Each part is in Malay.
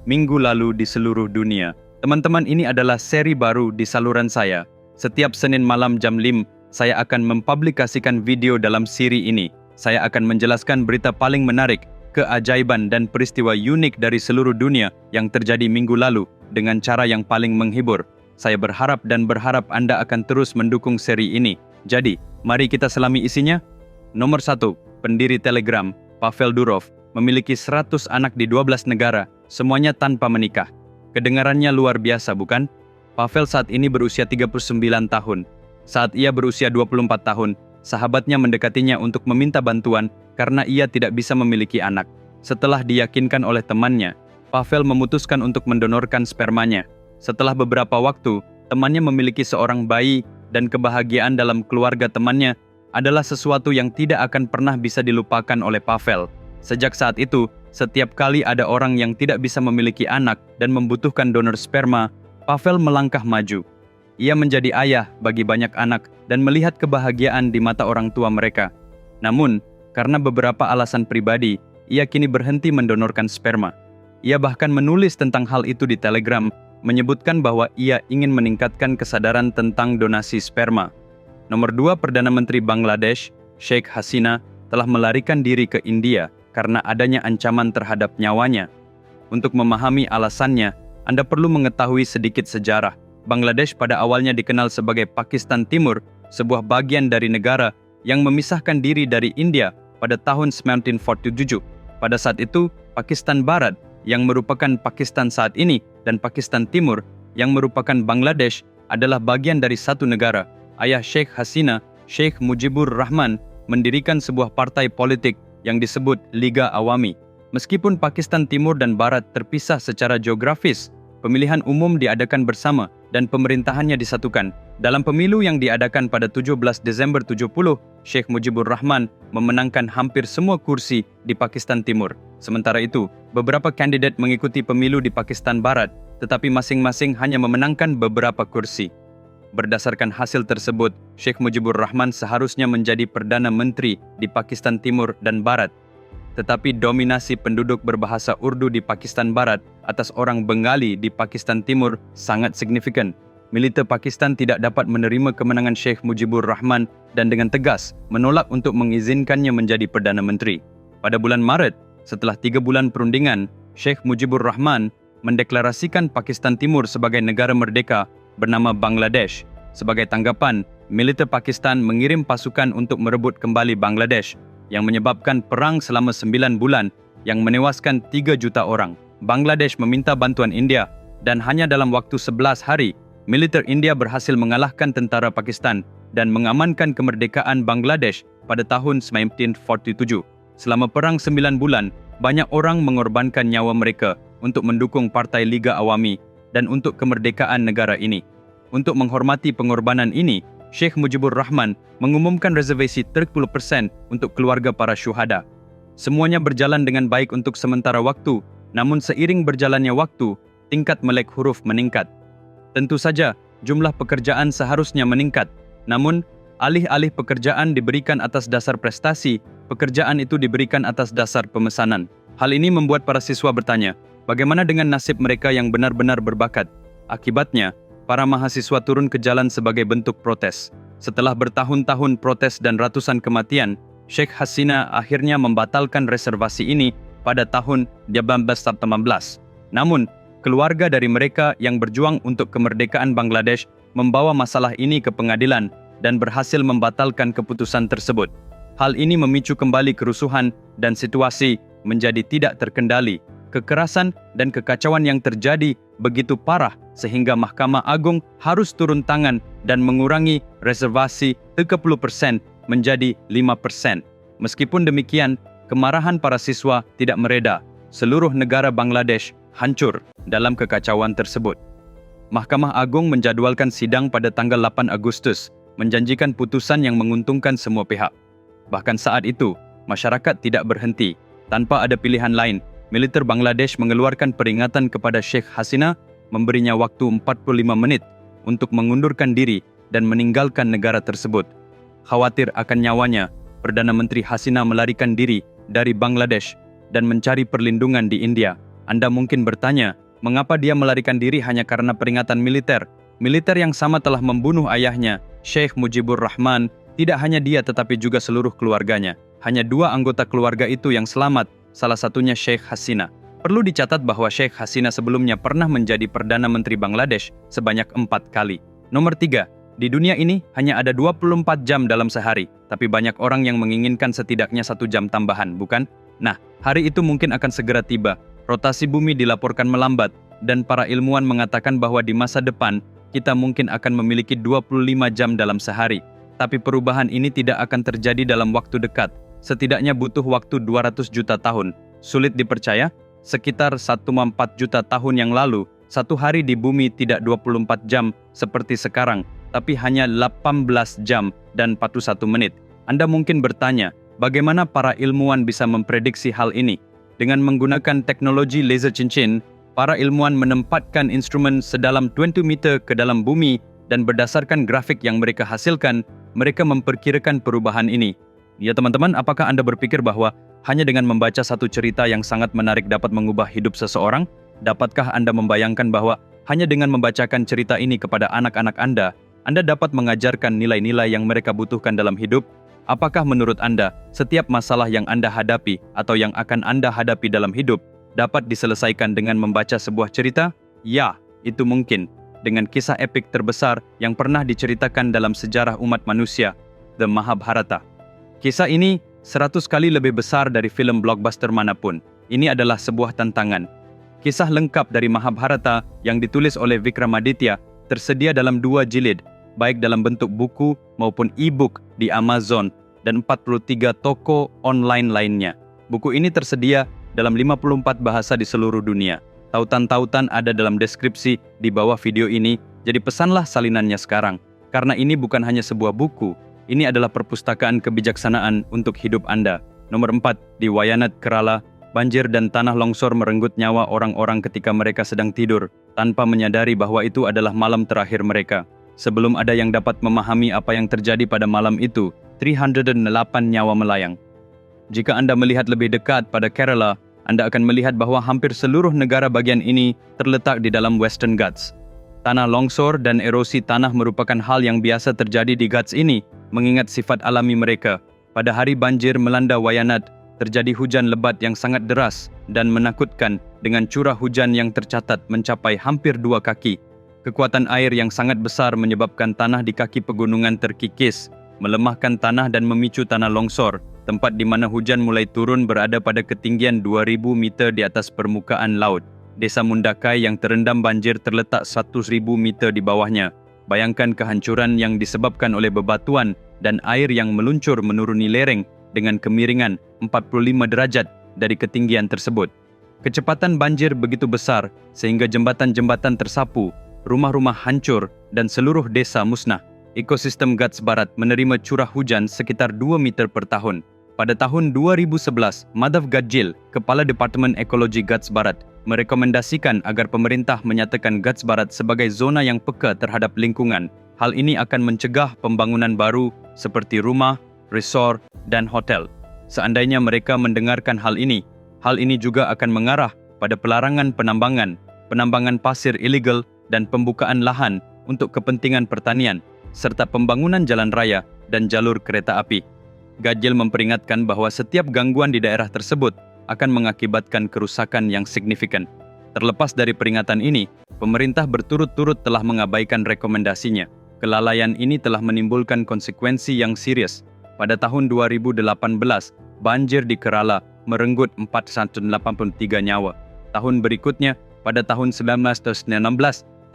minggu lalu di seluruh dunia. Teman-teman, ini adalah seri baru di saluran saya. Setiap Senin malam jam 5, saya akan mempublikasikan video dalam siri ini. Saya akan menjelaskan berita paling menarik, keajaiban dan peristiwa unik dari seluruh dunia yang terjadi minggu lalu dengan cara yang paling menghibur. Saya berharap Anda akan terus mendukung seri ini. Jadi, mari kita selami isinya. Nomor 1, pendiri Telegram, Pavel Durov, memiliki 100 anak di 12 negara, semuanya tanpa menikah. Kedengarannya luar biasa, bukan? Pavel saat ini berusia 39 tahun. Saat ia berusia 24 tahun, sahabatnya mendekatinya untuk meminta bantuan karena ia tidak bisa memiliki anak. Setelah diyakinkan oleh temannya, Pavel memutuskan untuk mendonorkan spermanya. Setelah beberapa waktu, temannya memiliki seorang bayi dan kebahagiaan dalam keluarga temannya adalah sesuatu yang tidak akan pernah bisa dilupakan oleh Pavel. Sejak saat itu, setiap kali ada orang yang tidak bisa memiliki anak dan membutuhkan donor sperma, Pavel melangkah maju. Ia menjadi ayah bagi banyak anak dan melihat kebahagiaan di mata orang tua mereka. Namun, karena beberapa alasan pribadi, ia kini berhenti mendonorkan sperma. Ia bahkan menulis tentang hal itu di Telegram, menyebutkan bahwa ia ingin meningkatkan kesadaran tentang donasi sperma. Nomor 2, Perdana Menteri Bangladesh, Sheikh Hasina, telah melarikan diri ke India karena adanya ancaman terhadap nyawanya. Untuk memahami alasannya, Anda perlu mengetahui sedikit sejarah. Bangladesh pada awalnya dikenal sebagai Pakistan Timur, sebuah bagian dari negara yang memisahkan diri dari India pada tahun 1947. Pada saat itu, Pakistan Barat, yang merupakan Pakistan saat ini, dan Pakistan Timur, yang merupakan Bangladesh, adalah bagian dari satu negara. Ayah Sheikh Hasina, Sheikh Mujibur Rahman, mendirikan sebuah partai politik yang disebut Liga Awami. Meskipun Pakistan Timur dan Barat terpisah secara geografis, pemilihan umum diadakan bersama dan pemerintahannya disatukan. Dalam pemilu yang diadakan pada 17 Desember 70, Sheikh Mujibur Rahman memenangkan hampir semua kursi di Pakistan Timur. Sementara itu, beberapa kandidat mengikuti pemilu di Pakistan Barat, tetapi masing-masing hanya memenangkan beberapa kursi. Berdasarkan hasil tersebut, Sheikh Mujibur Rahman seharusnya menjadi Perdana Menteri di Pakistan Timur dan Barat. Tetapi dominasi penduduk berbahasa Urdu di Pakistan Barat atas orang Bengali di Pakistan Timur sangat signifikan. Militer Pakistan tidak dapat menerima kemenangan Sheikh Mujibur Rahman dan dengan tegas menolak untuk mengizinkannya menjadi Perdana Menteri. Pada bulan Maret, setelah 3 bulan perundingan, Sheikh Mujibur Rahman mendeklarasikan Pakistan Timur sebagai negara merdeka bernama Bangladesh. Sebagai tanggapan, militer Pakistan mengirim pasukan untuk merebut kembali Bangladesh, yang menyebabkan perang selama 9 bulan yang menewaskan 3 juta orang. Bangladesh meminta bantuan India, dan hanya dalam waktu 11 hari, militer India berhasil mengalahkan tentara Pakistan dan mengamankan kemerdekaan Bangladesh pada tahun 1947. Selama perang 9 bulan, banyak orang mengorbankan nyawa mereka untuk mendukung Partai Liga Awami dan untuk kemerdekaan negara ini. Untuk menghormati pengorbanan ini, Sheikh Mujibur Rahman mengumumkan reservasi 30% untuk keluarga para syuhada. Semuanya berjalan dengan baik untuk sementara waktu, namun seiring berjalannya waktu, tingkat melek huruf meningkat. Tentu saja, jumlah pekerjaan seharusnya meningkat, namun alih-alih pekerjaan diberikan atas dasar prestasi, pekerjaan itu diberikan atas dasar pemesanan. Hal ini membuat para siswa bertanya, bagaimana dengan nasib mereka yang benar-benar berbakat? Akibatnya, para mahasiswa turun ke jalan sebagai bentuk protes. Setelah bertahun-tahun protes dan ratusan kematian, Sheikh Hasina akhirnya membatalkan reservasi ini pada tahun 1918. Namun, keluarga dari mereka yang berjuang untuk kemerdekaan Bangladesh membawa masalah ini ke pengadilan dan berhasil membatalkan keputusan tersebut. Hal ini memicu kembali kerusuhan dan situasi menjadi tidak terkendali. Kekerasan dan kekacauan yang terjadi begitu parah sehingga Mahkamah Agung harus turun tangan dan mengurangi reservasi 30% menjadi 5%. Meskipun demikian, kemarahan para siswa tidak mereda. Seluruh negara Bangladesh hancur dalam kekacauan tersebut. Mahkamah Agung menjadwalkan sidang pada tanggal 8 Agustus, menjanjikan putusan yang menguntungkan semua pihak. Bahkan saat itu, masyarakat tidak berhenti. Tanpa ada pilihan lain, militer Bangladesh mengeluarkan peringatan kepada Sheikh Hasina, memberinya waktu 45 menit untuk mengundurkan diri dan meninggalkan negara tersebut. Khawatir akan nyawanya, Perdana Menteri Hasina melarikan diri dari Bangladesh dan mencari perlindungan di India. Anda mungkin bertanya, mengapa dia melarikan diri hanya karena peringatan militer? Militer yang sama telah membunuh ayahnya, Sheikh Mujibur Rahman. Tidak hanya dia tetapi juga seluruh keluarganya. Hanya 2 anggota keluarga itu yang selamat, salah satunya Sheikh Hasina. Perlu dicatat bahwa Sheikh Hasina sebelumnya pernah menjadi Perdana Menteri Bangladesh sebanyak 4 kali. Nomor 3, di dunia ini hanya ada 24 jam dalam sehari, tapi banyak orang yang menginginkan setidaknya 1 jam tambahan, bukan? Nah, hari itu mungkin akan segera tiba. Rotasi bumi dilaporkan melambat, dan para ilmuwan mengatakan bahwa di masa depan, kita mungkin akan memiliki 25 jam dalam sehari. Tapi perubahan ini tidak akan terjadi dalam waktu dekat. Setidaknya butuh waktu 200 juta tahun. Sulit dipercaya? Sekitar 1,4 juta tahun yang lalu, satu hari di bumi tidak 24 jam seperti sekarang, tapi hanya 18 jam dan 41 menit. Anda mungkin bertanya, bagaimana para ilmuwan bisa memprediksi hal ini? Dengan menggunakan teknologi laser cincin, para ilmuwan menempatkan instrumen sedalam 20 meter ke dalam bumi dan berdasarkan grafik yang mereka hasilkan, mereka memperkirakan perubahan ini. Ya teman-teman, apakah Anda berpikir bahwa hanya dengan membaca satu cerita yang sangat menarik dapat mengubah hidup seseorang? Dapatkah Anda membayangkan bahwa hanya dengan membacakan cerita ini kepada anak-anak Anda dapat mengajarkan nilai-nilai yang mereka butuhkan dalam hidup? Apakah menurut Anda, setiap masalah yang Anda hadapi atau yang akan Anda hadapi dalam hidup dapat diselesaikan dengan membaca sebuah cerita? Ya, itu mungkin. Dengan kisah epik terbesar yang pernah diceritakan dalam sejarah umat manusia, The Mahabharata. Kisah ini 100 kali lebih besar dari film blockbuster manapun. Ini adalah sebuah tantangan. Kisah lengkap dari Mahabharata yang ditulis oleh Vikramaditya tersedia dalam 2 jilid, baik dalam bentuk buku maupun e-book di Amazon dan 43 toko online lainnya. Buku ini tersedia dalam 54 bahasa di seluruh dunia. Tautan-tautan ada dalam deskripsi di bawah video ini, jadi pesanlah salinannya sekarang. Karena ini bukan hanya sebuah buku, ini adalah perpustakaan kebijaksanaan untuk hidup Anda. Nomor 4, di Wayanad, Kerala, banjir dan tanah longsor merenggut nyawa orang-orang ketika mereka sedang tidur, tanpa menyadari bahwa itu adalah malam terakhir mereka. Sebelum ada yang dapat memahami apa yang terjadi pada malam itu, 308 nyawa melayang. Jika Anda melihat lebih dekat pada Kerala, Anda akan melihat bahwa hampir seluruh negara bagian ini terletak di dalam Western Ghats. Tanah longsor dan erosi tanah merupakan hal yang biasa terjadi di Ghats ini, mengingat sifat alami mereka. Pada hari banjir melanda Wayanad, terjadi hujan lebat yang sangat deras dan menakutkan dengan curah hujan yang tercatat mencapai hampir 2 kaki. Kekuatan air yang sangat besar menyebabkan tanah di kaki pegunungan terkikis, melemahkan tanah dan memicu tanah longsor. Tempat di mana hujan mulai turun berada pada ketinggian 2000 meter di atas permukaan laut. Desa Mundakai yang terendam banjir terletak 1000 meter di bawahnya. Bayangkan kehancuran yang disebabkan oleh bebatuan dan air yang meluncur menuruni lereng dengan kemiringan 45 derajat dari ketinggian tersebut. Kecepatan banjir begitu besar sehingga jembatan-jembatan tersapu, rumah-rumah hancur dan seluruh desa musnah. Ekosistem Ghats Barat menerima curah hujan sekitar 2 meter per tahun. Pada tahun 2011, Madhav Gadgil, Kepala Departemen Ekologi Ghats Barat, merekomendasikan agar pemerintah menyatakan Ghats Barat sebagai zona yang peka terhadap lingkungan. Hal ini akan mencegah pembangunan baru seperti rumah, resort, dan hotel. Seandainya mereka mendengarkan hal ini juga akan mengarah pada pelarangan penambangan pasir ilegal dan pembukaan lahan untuk kepentingan pertanian, serta pembangunan jalan raya dan jalur kereta api. Gadgil memperingatkan bahwa setiap gangguan di daerah tersebut akan mengakibatkan kerusakan yang signifikan. Terlepas dari peringatan ini, pemerintah berturut-turut telah mengabaikan rekomendasinya. Kelalaian ini telah menimbulkan konsekuensi yang serius. Pada tahun 2018, banjir di Kerala merenggut 483 nyawa. Tahun berikutnya, pada tahun 1916,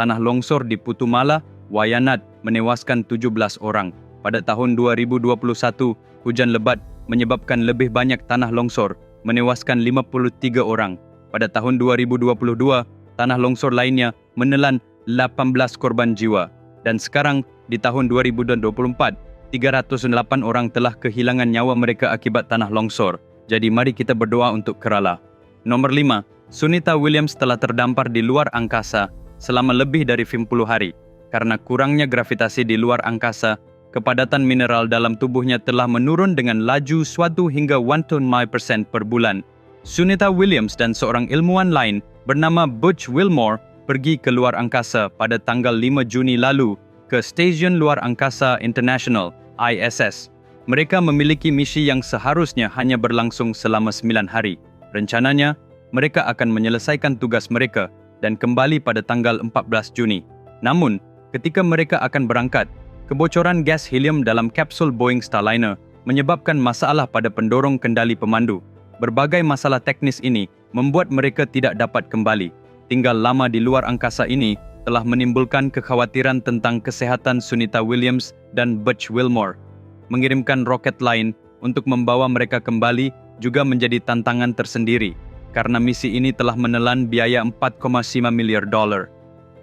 tanah longsor di Putumala, Wayanad menewaskan 17 orang. Pada tahun 2021, hujan lebat menyebabkan lebih banyak tanah longsor, menewaskan 53 orang. Pada tahun 2022, tanah longsor lainnya menelan 18 korban jiwa. Dan sekarang, di tahun 2024, 308 orang telah kehilangan nyawa mereka akibat tanah longsor. Jadi mari kita berdoa untuk Kerala. Nomor 5, Sunita Williams telah terdampar di luar angkasa selama lebih dari 50 hari. Karena kurangnya gravitasi di luar angkasa, kepadatan mineral dalam tubuhnya telah menurun dengan laju suatu hingga 1 ton mile per bulan. Sunita Williams dan seorang ilmuwan lain bernama Butch Wilmore pergi ke luar angkasa pada tanggal 5 Juni lalu ke Stasiun Luar Angkasa International (ISS). Mereka memiliki misi yang seharusnya hanya berlangsung selama 9 hari. Rencananya, mereka akan menyelesaikan tugas mereka dan kembali pada tanggal 14 Juni. Namun, ketika mereka akan berangkat, kebocoran gas helium dalam kapsul Boeing Starliner menyebabkan masalah pada pendorong kendali pemandu. Berbagai masalah teknis ini membuat mereka tidak dapat kembali. Tinggal lama di luar angkasa ini telah menimbulkan kekhawatiran tentang kesehatan Sunita Williams dan Butch Wilmore. Mengirimkan roket lain untuk membawa mereka kembali juga menjadi tantangan tersendiri, karena misi ini telah menelan biaya $4,5 miliar.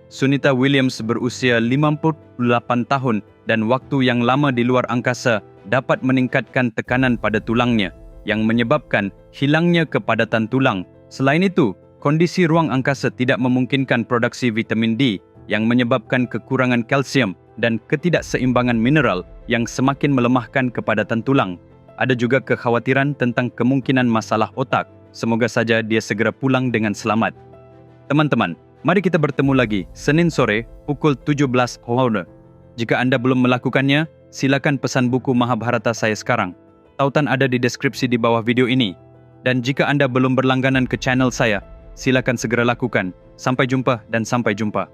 Sunita Williams berusia 58 tahun dan waktu yang lama di luar angkasa dapat meningkatkan tekanan pada tulangnya, yang menyebabkan hilangnya kepadatan tulang. Selain itu, kondisi ruang angkasa tidak memungkinkan produksi vitamin D yang menyebabkan kekurangan kalsium dan ketidakseimbangan mineral yang semakin melemahkan kepadatan tulang. Ada juga kekhawatiran tentang kemungkinan masalah otak. Semoga saja dia segera pulang dengan selamat. Teman-teman, mari kita bertemu lagi Senin sore pukul 17 WIB. Jika Anda belum melakukannya, silakan pesan buku Mahabharata saya sekarang. Tautan ada di deskripsi di bawah video ini. Dan jika Anda belum berlangganan ke channel saya, silakan segera lakukan. Sampai jumpa dan sampai jumpa.